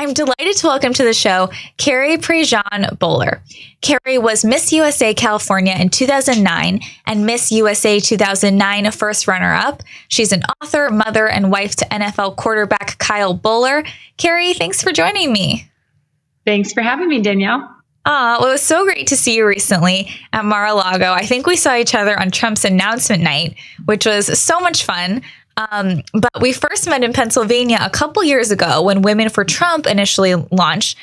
I'm delighted to welcome to the show Carrie Prejean Boller. Carrie was Miss USA California in 2009 and Miss USA 2009 first runner-up. She's an author, mother, and wife to NFL quarterback Kyle Boller. Carrie, thanks for joining me. Thanks for having me, Danielle. Well, it was so great to see you recently at Mar-a-Lago. I think we saw each other on Trump's announcement night, which was so much fun. But we first met in Pennsylvania a couple years ago when Women for Trump initially launched.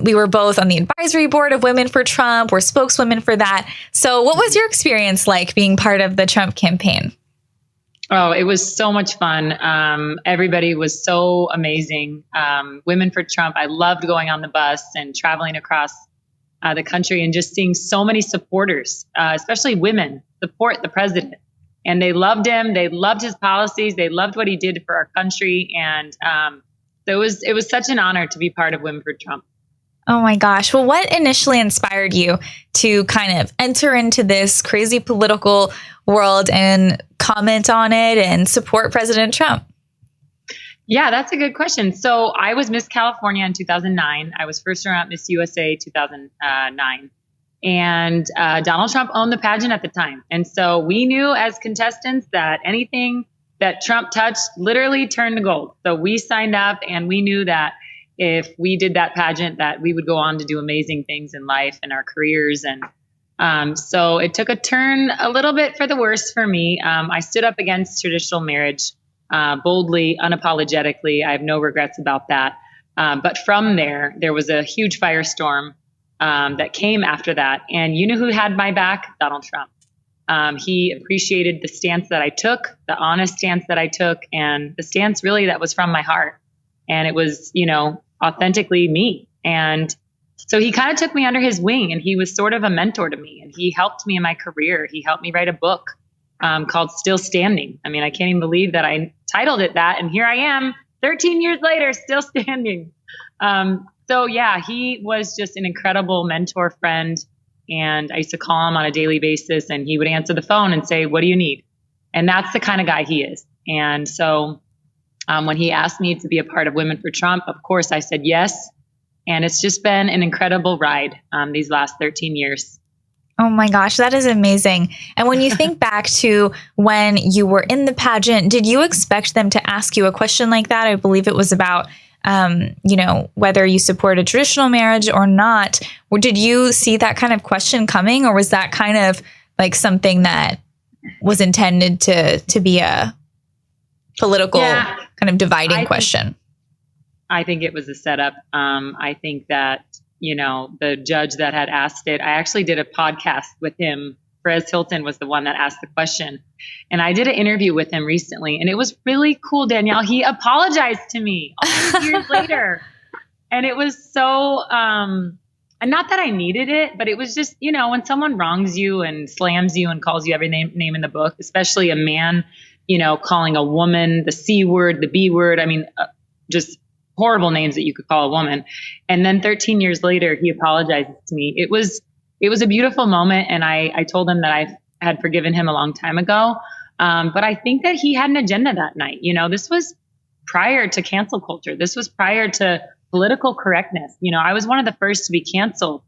We were both on the advisory board of Women for Trump. We're spokeswomen for that. So what was your experience like being part of the Trump campaign? Oh, it was so much fun. Everybody was so amazing. Women for Trump, I loved going on the bus and traveling across the country and just seeing so many supporters, especially women, support the president. And they loved him. They loved his policies. They loved what he did for our country. And so it was such an honor to be part of Women for Trump. Oh my gosh. Well, what initially inspired you to kind of enter into this crazy political world and comment on it and support President Trump? Yeah, that's a good question. So I was Miss California in 2009. I was first runner-up Miss USA 2009. And Donald Trump owned the pageant at the time. And so we knew as contestants that anything that Trump touched literally turned to gold. So we signed up and we knew that if we did that pageant, that we would go on to do amazing things in life and our careers. And so it took a turn a little bit for the worse for me. I stood up against traditional marriage boldly, unapologetically. I have no regrets about that. But from there was a huge firestorm that came after that. And you know who had my back? Donald Trump. He appreciated the stance that I took, the honest stance that I took, and the stance really that was from my heart. And it was, authentically me. And so he kind of took me under his wing, and he was sort of a mentor to me, and he helped me in my career. He helped me write a book called Still Standing. I mean, I can't even believe that I titled it that. And here I am 13 years later, still standing. So yeah, he was just an incredible mentor, friend. And I used to call him on a daily basis and he would answer the phone and say, "What do you need?" And that's the kind of guy he is. And so when he asked me to be a part of Women for Trump, of course I said yes. And it's just been an incredible ride these last 13 years. Oh my gosh, that is amazing. And when you think back to when you were in the pageant, did you expect them to ask you a question like that? I believe it was about, whether you support a traditional marriage or not. Or did you see that kind of question coming, or was that kind of like something that was intended to be a political kind of dividing question? I think it was a setup. I think that the judge that had asked it, I actually did a podcast with him. Perez Hilton was the one that asked the question. And I did an interview with him recently, and it was really cool, Danielle. He apologized to me all these years later. And it was so, and not that I needed it, but it was just, when someone wrongs you and slams you and calls you every name in the book, especially a man, calling a woman the C word, the B word. I mean, just horrible names that you could call a woman. And then 13 years later, he apologizes to me. It was a beautiful moment. And I told him that I had forgiven him a long time ago. But I think that he had an agenda that night. This was prior to cancel culture. This was prior to political correctness. I was one of the first to be canceled